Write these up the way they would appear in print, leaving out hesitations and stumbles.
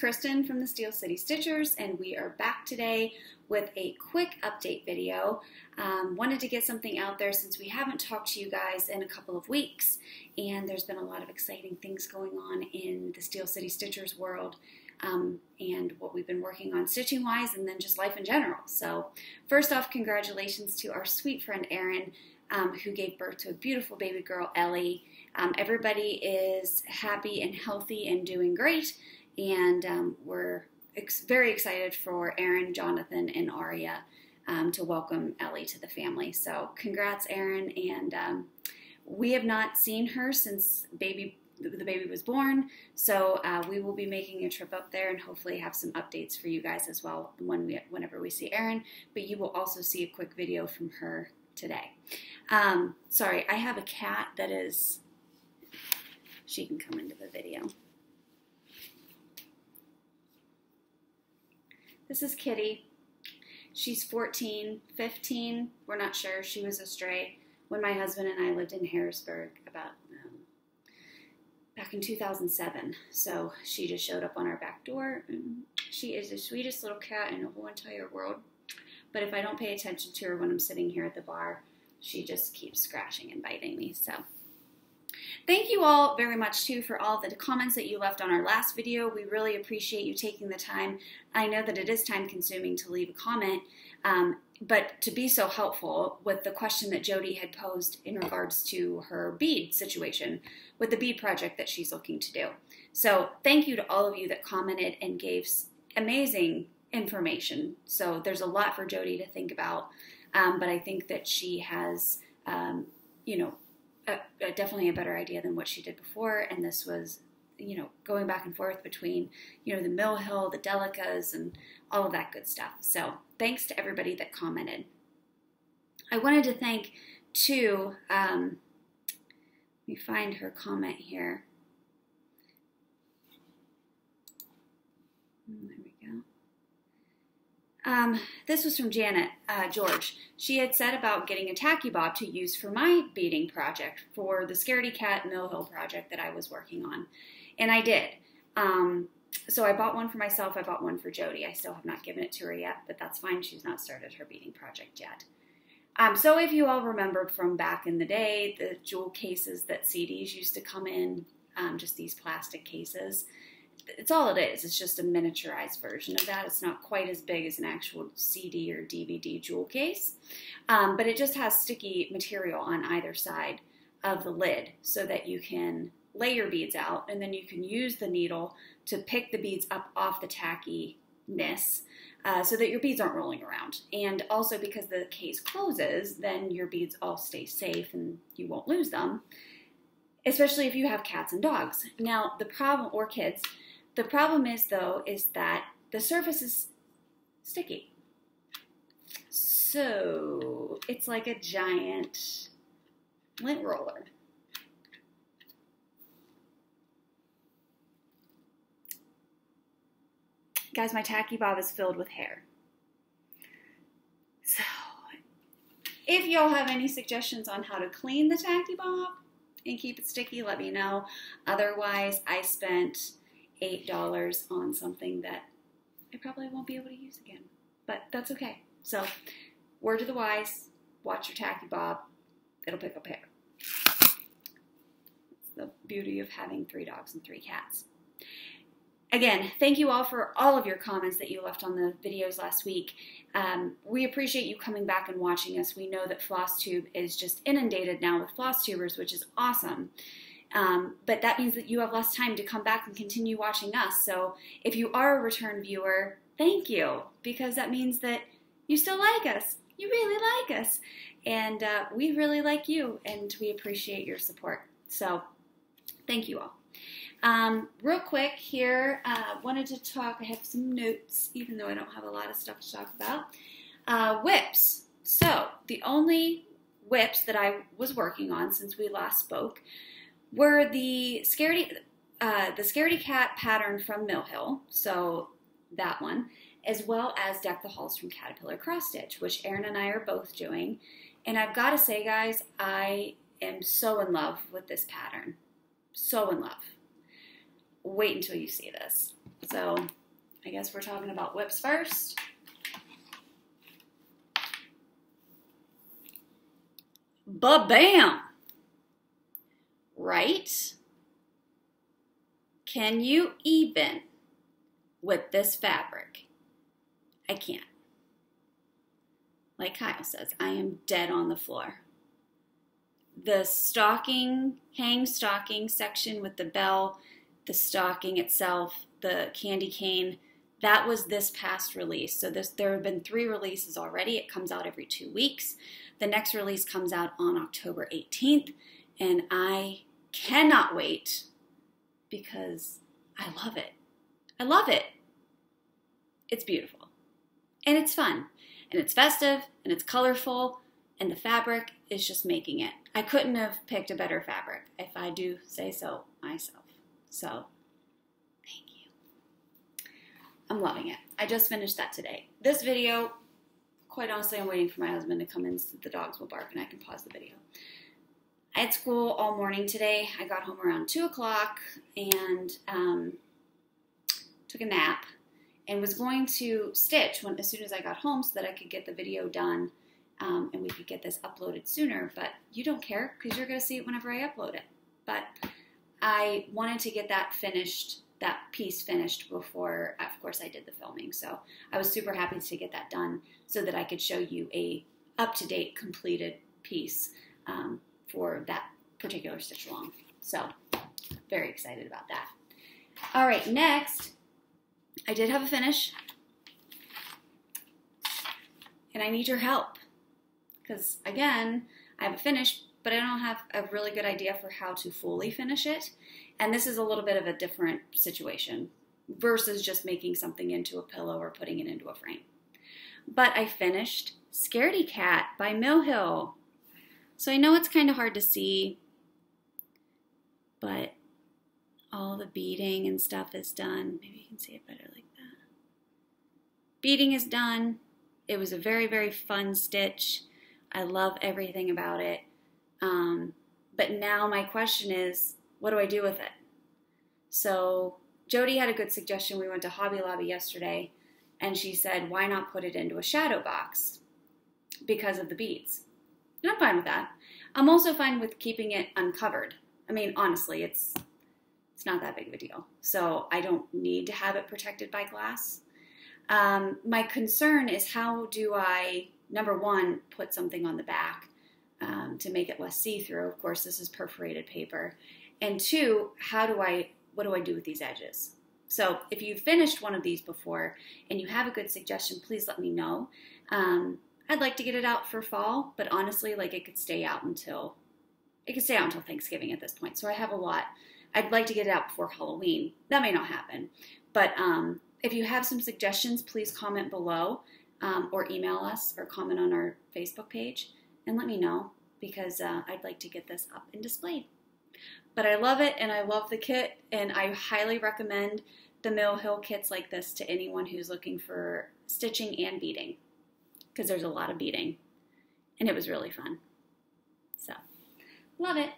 Kristen from the Steel City Stitchers, and we are back today with a quick update video. Wanted to get something out there since we haven't talked to you guys in a couple of weeks, and there's been a lot of exciting things going on in the Steel City Stitchers world, and what we've been working on stitching wise, and then just life in general. So first off, congratulations to our sweet friend Erin, who gave birth to a beautiful baby girl, Ellie. Everybody is happy and healthy and doing great, and we're very excited for Erin, Jonathan, and Aria to welcome Ellie to the family. So congrats, Erin, and we have not seen her since the baby was born, so we will be making a trip up there and hopefully have some updates for you guys as well whenever we see Erin, but you will also see a quick video from her today. Sorry, I have a cat that is, she can come into the video. This is Kitty. She's 14, 15, we're not sure. She was a stray when my husband and I lived in Harrisburg back in 2007. So she just showed up on our back door, and she is the sweetest little cat in the whole entire world. But if I don't pay attention to her when I'm sitting here at the bar, she just keeps scratching and biting me. So thank you all very much too for all the comments that you left on our last video. We really appreciate you taking the time. I know that it is time consuming to leave a comment, but to be so helpful with the question that Jody had posed in regards to her bead situation with the bead project that she's looking to do. So thank you to all of you that commented and gave amazing information. So there's a lot for Jody to think about, but I think that she has, definitely a better idea than what she did before, and this was, going back and forth between, the Mill Hill, the Delicas, and all of that good stuff. So thanks to everybody that commented. I wanted to thank, too, let me find her comment here. There we go. This was from Janet George. She had said about getting a tacky bob to use for my beading project for the Scaredy Cat Mill Hill project that I was working on. And I did. So I bought one for myself. I bought one for Jody. I still have not given it to her yet, but that's fine. She's not started her beading project yet. So if you all remember from back in the day, the jewel cases that CDs used to come in, just these plastic cases, it's all it is. It's just a miniaturized version of that. It's not quite as big as an actual CD or DVD jewel case, but it just has sticky material on either side of the lid so that you can lay your beads out, and then you can use the needle to pick the beads up off the tackiness so that your beads aren't rolling around. And also because the case closes, then your beads all stay safe and you won't lose them, especially if you have cats and dogs. Now, the problem, or kids, the problem is, though, is that the surface is sticky. So it's like a giant lint roller. Guys, my tacky bob is filled with hair. So if y'all have any suggestions on how to clean the tacky bob and keep it sticky, let me know. Otherwise, I spent $8 on something that I probably won't be able to use again, but that's okay. So word to the wise, watch your tacky bob. It'll pick up hair. It's the beauty of having 3 dogs and 3 cats. Again, thank you all for all of your comments that you left on the videos last week. We appreciate you coming back and watching us. We know that Flosstube is just inundated now with Flosstubers, which is awesome. But that means that you have less time to come back and continue watching us. So if you are a return viewer, thank you, because that means that you still like us. You really like us. And we really like you, and we appreciate your support. So thank you all. Real quick here, wanted to talk, I have some notes, even though I don't have a lot of stuff to talk about. Whips. So the only whips that I was working on since we last spoke were the Scaredy Cat pattern from Mill Hill, so that one, as well as Deck the Halls from Caterpillar Cross Stitch, which Erin and I are both doing. And I've got to say, guys, I am so in love with this pattern. So in love. wait until you see this. So I guess we're talking about whips first. Ba-bam! Right? Can you even with this fabric? I can't. Like Kyle says, I am dead on the floor. The stocking, hang stocking section with the bell, the stocking itself, the candy cane, that was this past release. So there have been 3 releases already. It comes out every 2 weeks. The next release comes out on October 18th, and I cannot wait because I love it. I love it. It's beautiful, and it's fun, and it's festive, and it's colorful, and the fabric is just making it. I couldn't have picked a better fabric, if I do say so myself. So, thank you. I'm loving it. I just finished that today. This video, quite honestly, I'm waiting for my husband to come in so the dogs will bark and I can pause the video. I had school all morning today. I got home around 2 o'clock and took a nap and was going to stitch as soon as I got home so that I could get the video done and we could get this uploaded sooner. But you don't care because you're going to see it whenever I upload it. But I wanted to get that finished, that piece finished before, of course, I did the filming. So I was super happy to get that done so that I could show you a up-to-date completed piece for that particular stitch along. So very excited about that. All right, next, I did have a finish and I need your help because again, I have a finish, but I don't have a really good idea for how to fully finish it. And this is a little bit of a different situation versus just making something into a pillow or putting it into a frame. But I finished Scaredy Cat by Mill Hill. So I know it's kind of hard to see, but all the beading and stuff is done. Maybe you can see it better like that. Beading is done. It was a very, very fun stitch. I love everything about it. But now my question is, what do I do with it? So Jody had a good suggestion. We went to Hobby Lobby yesterday, and she said, why not put it into a shadow box because of the beads? And I'm fine with that. I'm also fine with keeping it uncovered. I mean, honestly, it's not that big of a deal. So I don't need to have it protected by glass. My concern is how do I, number one, put something on the back to make it less see-through. Of course, this is perforated paper. And 2, what do I do with these edges? So if you've finished one of these before and you have a good suggestion, please let me know. I'd like to get it out for fall, but honestly, like it could stay out until Thanksgiving at this point. So I have a lot. I'd like to get it out before Halloween. That may not happen. But if you have some suggestions, please comment below or email us or comment on our Facebook page and let me know because I'd like to get this up and displayed. But I love it and I love the kit and I highly recommend the Mill Hill kits like this to anyone who's looking for stitching and beading because there's a lot of beading and it was really fun. So, love it.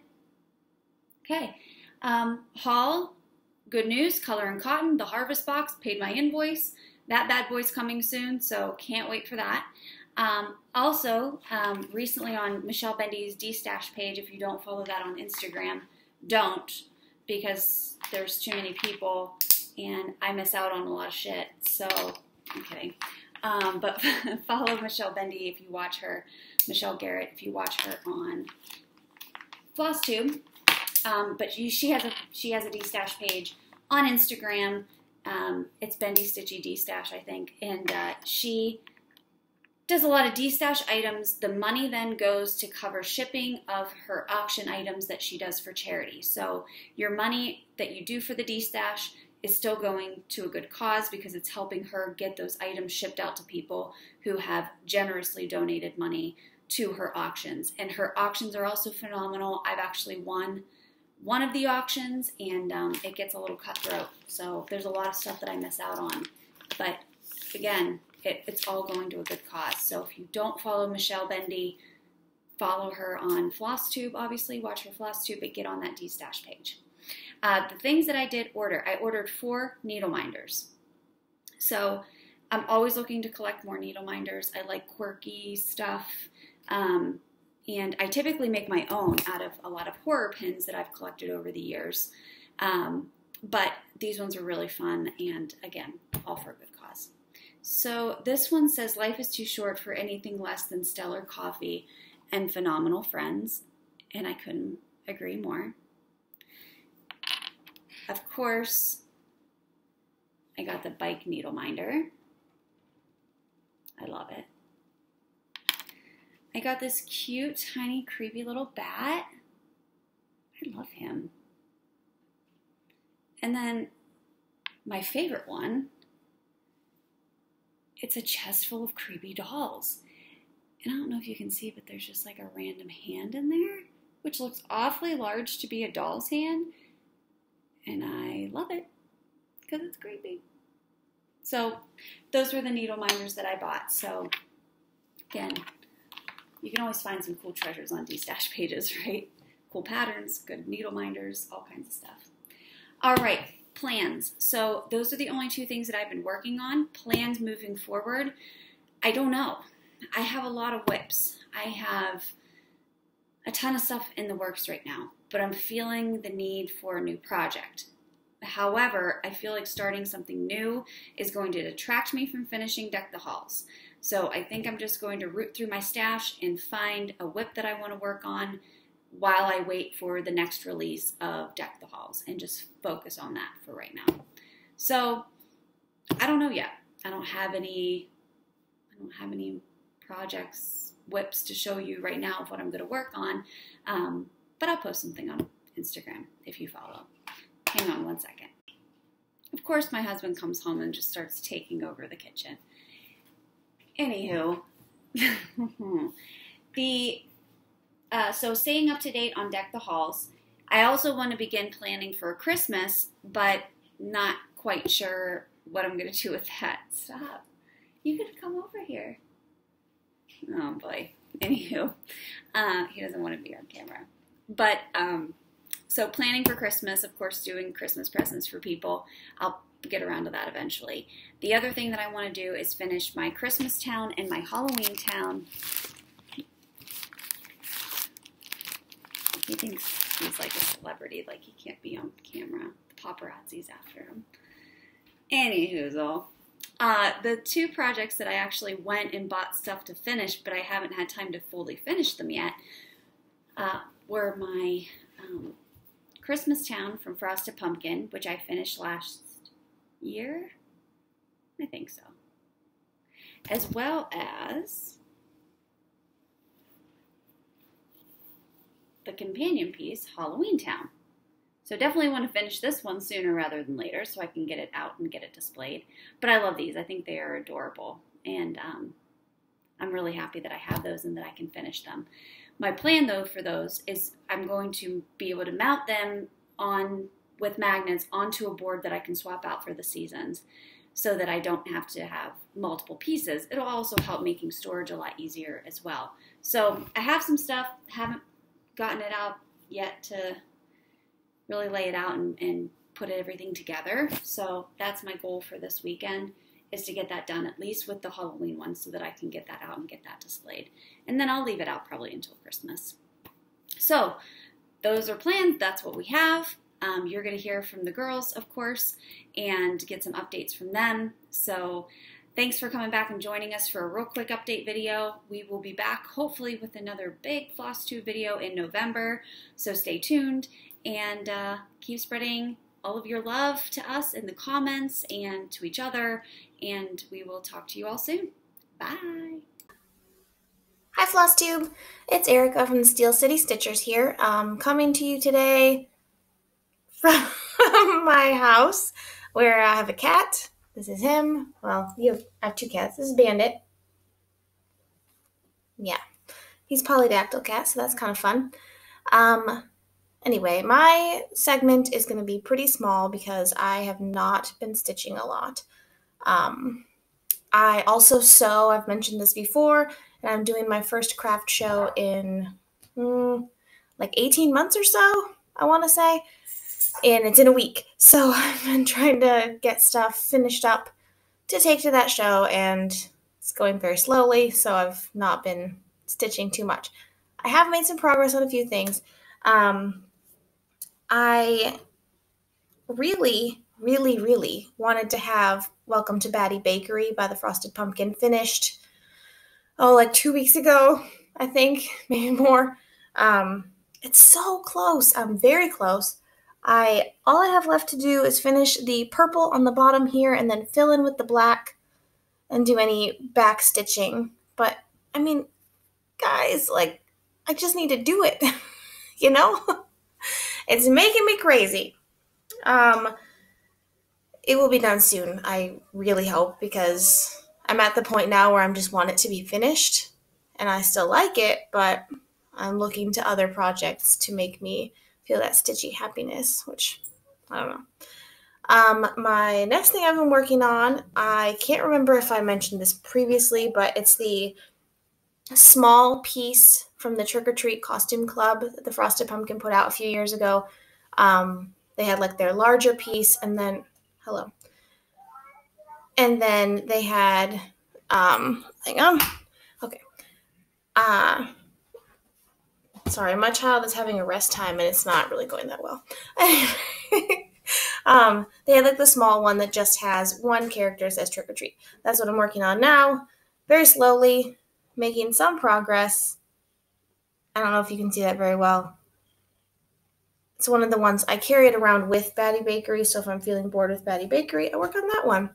Okay. Haul, good news, Color and Cotton, the Harvest Box, paid my invoice. That bad boy's coming soon, so can't wait for that. Also, recently on Michelle Bendy's D-Stash page, if you don't follow that on Instagram, don't, because there's too many people and I miss out on a lot of shit, so I'm kidding. But follow Michelle Bendy if you watch her, Michelle Garrett if you watch her on Flosstube. But she has a D-Stash page on Instagram. It's Bendy Stitchy D-Stash, I think, and she does a lot of D-Stash items. The money then goes to cover shipping of her auction items that she does for charity. So your money that you do for the D-Stash is still going to a good cause because it's helping her get those items shipped out to people who have generously donated money to her auctions. And her auctions are also phenomenal. I've actually won one of the auctions and it gets a little cutthroat. So there's a lot of stuff that I miss out on. But again, it's all going to a good cause. So if you don't follow Michelle Bendy, follow her on Flosstube, obviously. Watch her Flosstube, but get on that D-Stash page. The things that I did order, I ordered 4 needle minders. So I'm always looking to collect more needle minders. I like quirky stuff. And I typically make my own out of a lot of horror pins that I've collected over the years. But these ones are really fun, and again, all for a good cause. So this one says, life is too short for anything less than stellar coffee and phenomenal friends. And I couldn't agree more. Of course, I got the bike needle minder. I love it. I got this cute, tiny, creepy little bat. I love him. And then my favorite one, it's a chest full of creepy dolls. And I don't know if you can see, but there's just like a random hand in there, which looks awfully large to be a doll's hand. And I love it because it's creepy. So those were the needle minders that I bought. So again, you can always find some cool treasures on D-Stash pages, right? Cool patterns, good needle minders, all kinds of stuff. All right, plans. So those are the only 2 things that I've been working on. Plans moving forward, I don't know. I have a lot of whips. I have a ton of stuff in the works right now, but I'm feeling the need for a new project. However, I feel like starting something new is going to detract me from finishing Deck the Halls. So I think I'm just going to root through my stash and find a whip that I want to work on while I wait for the next release of Deck the Halls and just focus on that for right now. So I don't know yet. I don't have any projects, whips to show you right now of what I'm going to work on. But I'll post something on Instagram if you follow. Hang on one second. Of course, my husband comes home and just starts taking over the kitchen. Anywho, so staying up to date on Deck the Halls, I also want to begin planning for Christmas, but not quite sure what I'm going to do with that. Stop. You could come over here. Oh, boy. Anywho, he doesn't want to be on camera. But, so planning for Christmas, of course, doing Christmas presents for people. I'll get around to that eventually. The other thing that I want to do is finish my Christmas town and my Halloween town. He thinks he's like a celebrity, like he can't be on camera. The paparazzi's after him. Anywhoozle. The 2 projects that I actually went and bought stuff to finish, but I haven't had time to fully finish them yet, were my Christmas town from Frosted Pumpkin, which I finished last year. I think so. As well as the companion piece, Halloween Town. So definitely want to finish this one sooner rather than later so I can get it out and get it displayed. But I love these. I think they are adorable. And I'm really happy that I have those and that I can finish them. My plan, though, for those is I'm going to be able to mount them on with magnets onto a board that I can swap out for the seasons so that I don't have to have multiple pieces. It'll also help making storage a lot easier as well. So I have some stuff, haven't gotten it out yet to really lay it out and put everything together. So that's my goal for this weekend, is to get that done at least with the Halloween one so that I can get that out and get that displayed. And then I'll leave it out probably until Christmas. So those are plans. That's what we have. You're going to hear from the girls, of course, and get some updates from them. So thanks for coming back and joining us for a real quick update video. We will be back hopefully with another big Flosstube video in November. So stay tuned and keep spreading all of your love to us in the comments and to each other. And we will talk to you all soon. Bye. Hi Flosstube, it's Erica from the Steel City Stitchers here, coming to you today from my house where I have a cat. This is him. Well, I have 2 cats. This is Bandit. Yeah, he's a polydactyl cat, so that's kind of fun. Anyway, my segment is going to be pretty small because I have not been stitching a lot. I also sew. I've mentioned this before, and I'm doing my first craft show in like 18 months or so, I want to say. and it's in a week. So I've been trying to get stuff finished up to take to that show, and it's going very slowly, so I've not been stitching too much. I have made some progress on a few things. I really, really, really wanted to have Welcome to Batty Bakery by the Frosted Pumpkin finished, like 2 weeks ago, I think, maybe more. It's so close. I'm very close. All I have left to do is finish the purple on the bottom here and then fill in with the black and do any back stitching. But, I mean, guys, like, I just need to do it, you know? It's making me crazy. It will be done soon, I really hope, because I'm at the point now where I just want it to be finished, and I still like it, but I'm looking to other projects to make me feel that stitchy happiness, which, I don't know. My next thing I've been working on, I can't remember if I mentioned this previously, but it's the small piece from the Trick or Treat Costume Club that the Frosted Pumpkin put out a few years ago. They had like their larger piece, and then they had hang on. Okay. Sorry, my child is having a rest time and it's not really going that well. They had like the small one that just has one character that says Trick or Treat. That's what I'm working on now. Very slowly, making some progress. I don't know if you can see that very well. It's one of the ones I carry it around with Batty Bakery, so if I'm feeling bored with Batty Bakery, I work on that one.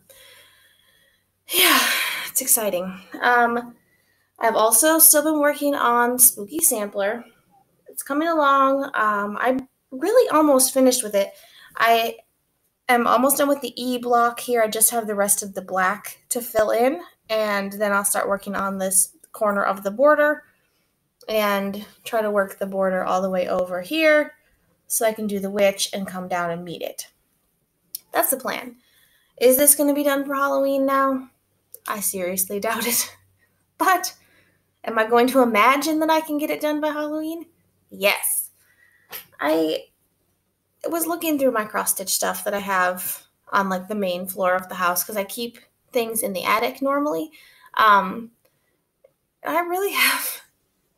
Yeah, it's exciting. I've also still been working on Spooky Sampler. It's coming along. I'm really almost finished with it. I am almost done with the E block here. I just have the rest of the black to fill in, and then I'll start working on this corner of the border and try to work the border all the way over here so I can do the witch and come down and meet it. That's the plan. Is this going to be done for Halloween now? I seriously doubt it. But am I going to imagine that I can get it done by Halloween? Yes. I was looking through my cross-stitch stuff that I have on like the main floor of the house because I keep things in the attic normally. I really have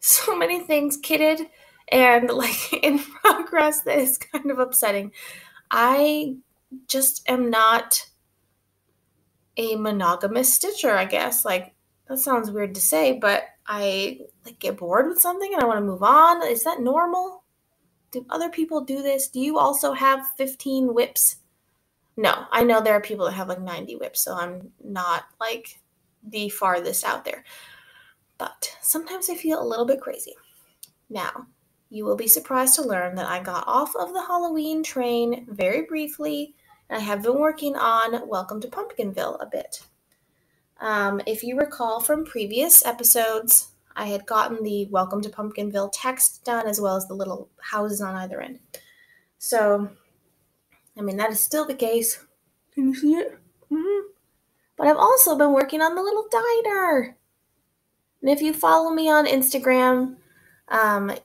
so many things kitted and like in progress that is kind of upsetting. I just am not a monogamous stitcher, I guess. Like, that sounds weird to say, but I like get bored with something and I want to move on. Is that normal? Do other people do this? Do you also have 15 whips? No, I know there are people that have like 90 whips, so I'm not like the farthest out there. But sometimes I feel a little bit crazy. Now, you will be surprised to learn that I got off of the Halloween train very briefly, and I have been working on Welcome to Pumpkinville a bit. If you recall from previous episodes, I had gotten the Welcome to Pumpkinville text done as well as the little houses on either end. So, I mean, that is still the case. Can you see it? Mm-hmm. But I've also been working on the little diner. And if you follow me on Instagram,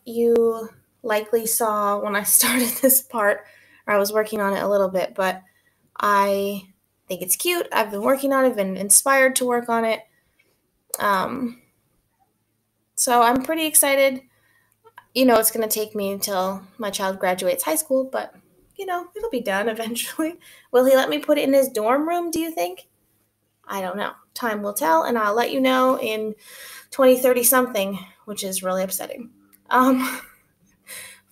you likely saw when I started this part, or I was working on it a little bit, but I think it's cute. I've been working on it. I've been inspired to work on it. So I'm pretty excited. You know, it's going to take me until my child graduates high school, but, you know, it'll be done eventually. Will he let me put it in his dorm room, do you think? I don't know. Time will tell, and I'll let you know in 2030 something, which is really upsetting.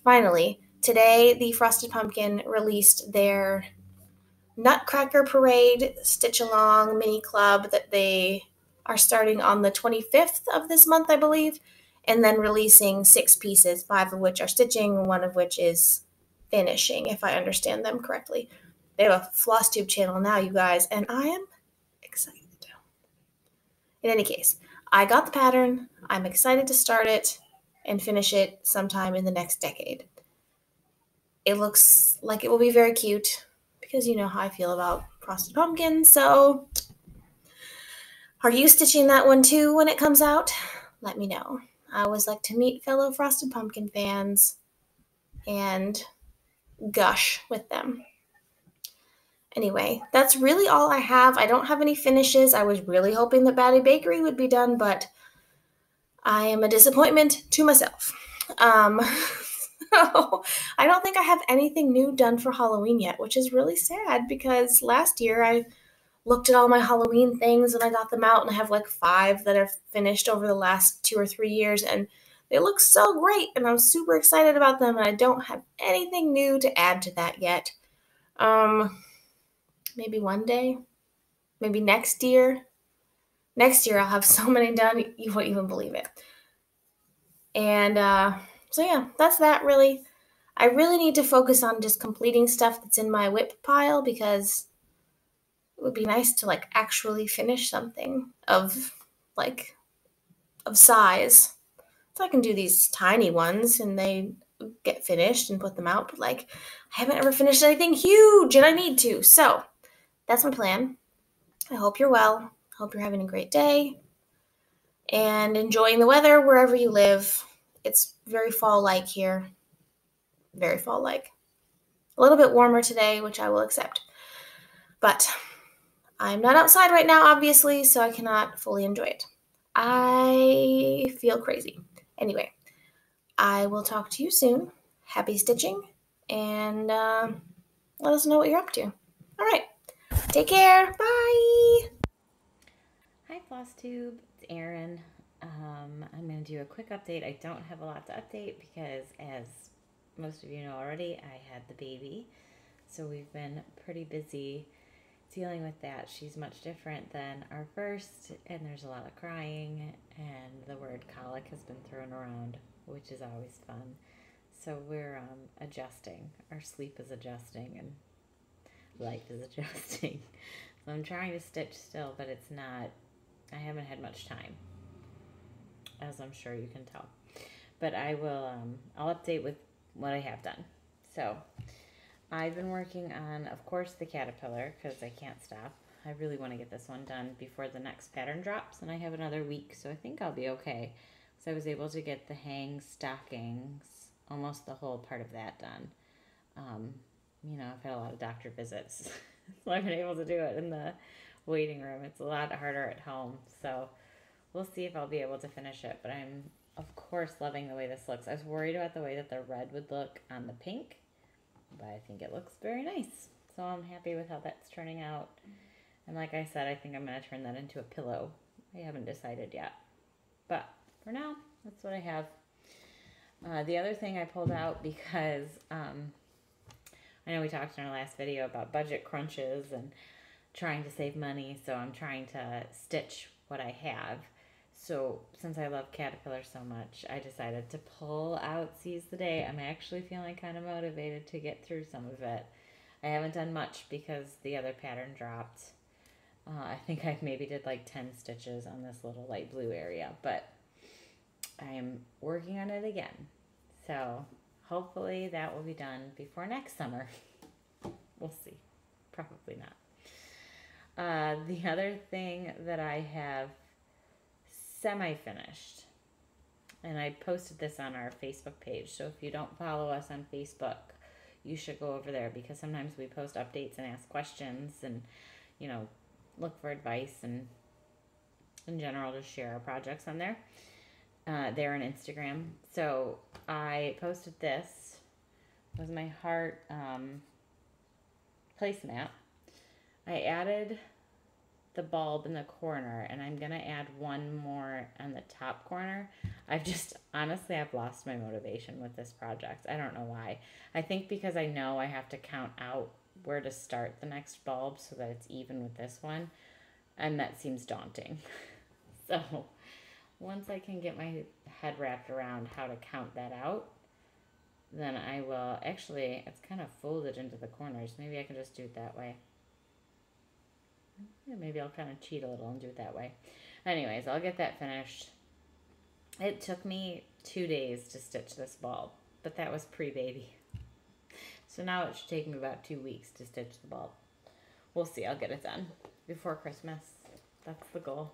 Finally, today the Frosted Pumpkin released their Nutcracker Parade Stitch Along mini club that they are starting on the 25th of this month, I believe, and then releasing 6 pieces, 5 of which are stitching, 1 of which is finishing, if I understand them correctly. They have a Flosstube channel now, you guys, and I am excited. In any case, I got the pattern. I'm excited to start it and finish it sometime in the next decade. It looks like it will be very cute because you know how I feel about Frosted Pumpkins. So, are you stitching that one too when it comes out? Let me know. I always like to meet fellow Frosted Pumpkin fans, and gush with them. Anyway, that's really all I have. I don't have any finishes. I was really hoping that Batty Bakery would be done, but I am a disappointment to myself. So I don't think I have anything new done for Halloween yet, which is really sad because last year I looked at all my Halloween things and I got them out, and I have like 5 that are finished over the last 2 or 3 years, and they look so great and I'm super excited about them, and I don't have anything new to add to that yet. Maybe one day, maybe next year. Next year I'll have so many done, you won't even believe it. And so yeah, that's that really. I really need to focus on just completing stuff that's in my whip pile, because it would be nice to like actually finish something of size. So I can do these tiny ones and they get finished and put them out, but like I haven't ever finished anything huge and I need to. So that's my plan. I hope you're well. I hope you're having a great day and enjoying the weather wherever you live. It's very fall-like here. Very fall-like. A little bit warmer today, which I will accept. But I'm not outside right now, obviously, so I cannot fully enjoy it. I feel crazy. Anyway, I will talk to you soon. Happy stitching, and let us know what you're up to. All right. Take care. Bye. Hi Flosstube, it's Erin. I'm going to do a quick update. I don't have a lot to update because, as most of you know already, I had the baby. So we've been pretty busy dealing with that. She's much different than our first, and there's a lot of crying, and the word colic has been thrown around, which is always fun. So we're adjusting. Our sleep is adjusting, and life is adjusting. So I'm trying to stitch still, but it's not, I haven't had much time, as I'm sure you can tell. But I will, I'll update with what I have done. So I've been working on, of course, the caterpillar, because I can't stop. I really want to get this one done before the next pattern drops, and I have another week, so I think I'll be okay. So I was able to get the hang stockings, almost the whole part of that done. You know, I've had a lot of doctor visits, so I've been able to do it in the waiting room. It's a lot harder at home, so we'll see if I'll be able to finish it. But I'm, of course, loving the way this looks. I was worried about the way that the red would look on the pink, but I think it looks very nice. So I'm happy with how that's turning out. And like I said, I think I'm going to turn that into a pillow. I haven't decided yet. But for now, that's what I have. The other thing I pulled out because I know we talked in our last video about budget crunches and trying to save money, so I'm trying to stitch what I have. So since I love Caterpillar so much, I decided to pull out Seize the Day. I'm actually feeling kind of motivated to get through some of it. I haven't done much because the other pattern dropped. I think I maybe did like 10 stitches on this little light blue area, but I am working on it again. So hopefully that will be done before next summer. We'll see. Probably not. The other thing that I have semi-finished, and I posted this on our Facebook page, so if you don't follow us on Facebook, you should go over there, because sometimes we post updates and ask questions and, you know, look for advice, and in general just share our projects on there. There on Instagram. So I posted this. It was my heart placemat. I added the bulb in the corner, and I'm gonna add one more on the top corner. I've lost my motivation with this project. I don't know why. I think because I know I have to count out where to start the next bulb so that it's even with this one, and that seems daunting. So once I can get my head wrapped around how to count that out, then I will, actually, it's kind of folded into the corners. Maybe I can just do it that way. Yeah, maybe I'll kind of cheat a little and do it that way. Anyways, I'll get that finished. It took me 2 days to stitch this bulb, but that was pre-baby. So now it should take me about 2 weeks to stitch the bulb. We'll see. I'll get it done before Christmas. That's the goal.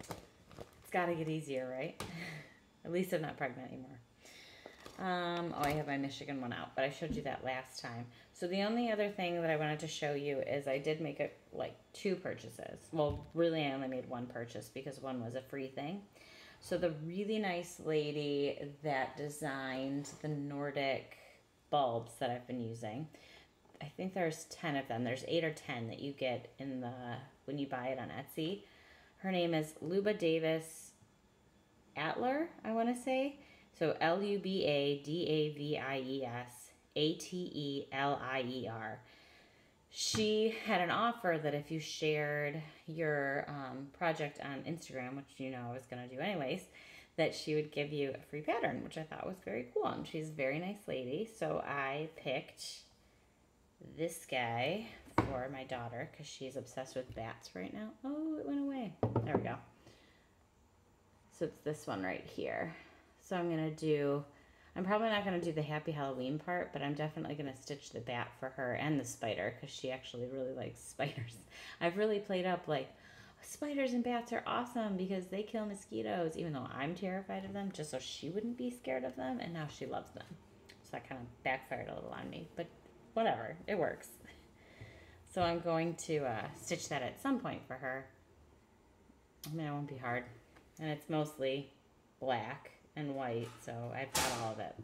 It's got to get easier, right? At least I'm not pregnant anymore. Oh, I have my Michigan one out, but I showed you that last time. So the only other thing that I wanted to show you is I did make like 2 purchases. Well, really I only made 1 purchase because one was a free thing. So the really nice lady that designed the Nordic bulbs that I've been using, I think there's 10 of them. There's 8 or 10 that you get in when you buy it on Etsy. Her name is Luba Davis Atler, I want to say. So LubaDavies Atelier. She had an offer that if you shared your project on Instagram, which you know I was going to do anyways, that she would give you a free pattern, which I thought was very cool. And she's a very nice lady. So I picked this guy for my daughter because she's obsessed with bats right now. Oh, it went away. There we go. So it's this one right here. So I'm probably not going to do the Happy Halloween part, but I'm definitely going to stitch the bat for her and the spider because she actually really likes spiders. I've really played up like, spiders and bats are awesome because they kill mosquitoes, even though I'm terrified of them, just so she wouldn't be scared of them, and now she loves them. So that kind of backfired a little on me, but whatever, it works. So I'm going to stitch that at some point for her. I mean, it won't be hard. And it's mostly black and white, so I've got all of it.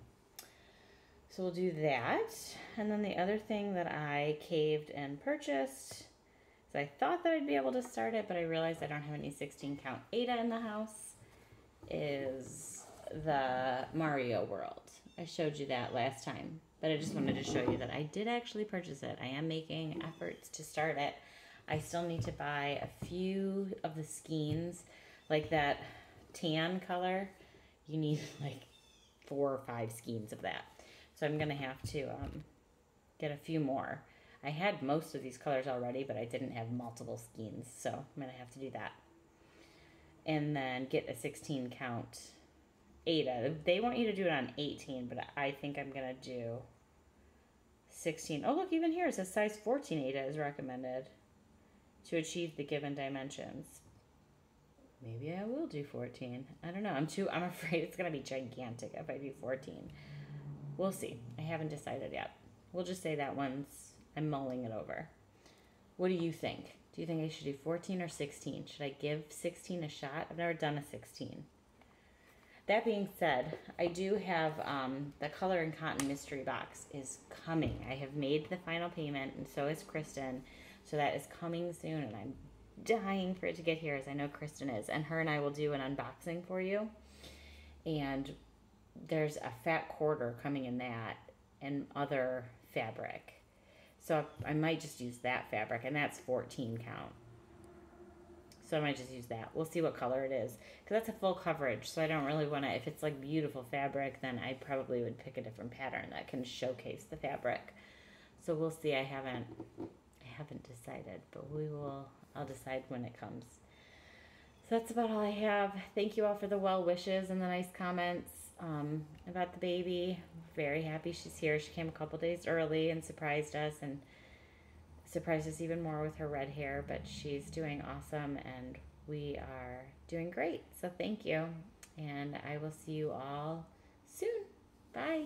So we'll do that. And then the other thing that I caved and purchased, so I thought that I'd be able to start it, but I realized I don't have any 16 count Ada in the house, is the Mario World. I showed you that last time, but I just wanted to show you that I did actually purchase it. I am making efforts to start it. I still need to buy a few of the skeins, like that tan color. You need like 4 or 5 skeins of that. So I'm going to have to get a few more. I had most of these colors already, but I didn't have multiple skeins, so I'm going to have to do that. And then get a 16 count Ada. They want you to do it on 18, but I think I'm going to do 16. Oh, look, even here it says size 14 Ada is recommended to achieve the given dimensions. Maybe I will do 14. I don't know. I'm afraid it's going to be gigantic if I do 14. We'll see. I haven't decided yet. We'll just say that once I'm mulling it over. What do you think? Do you think I should do 14 or 16? Should I give 16 a shot? I've never done a 16. That being said, I do have the Color and Cotton mystery box is coming. I have made the final payment, and so is Kristen. So that is coming soon, and I'm dying for it to get here, as I know Kristen is. And her and I will do an unboxing for you. And there's a fat quarter coming in that and other fabric. So I might just use that fabric, and that's 14 count. So I might just use that. We'll see what color it is, because that's a full coverage, so I don't really want to, if it's like beautiful fabric, then I probably would pick a different pattern that can showcase the fabric. So we'll see. I haven't decided, but I'll decide when it comes. So that's about all I have. Thank you all for the well wishes and the nice comments about the baby. Very happy she's here. She came a couple days early and surprised us even more with her red hair, but she's doing awesome and we are doing great. So thank you, and I will see you all soon. Bye.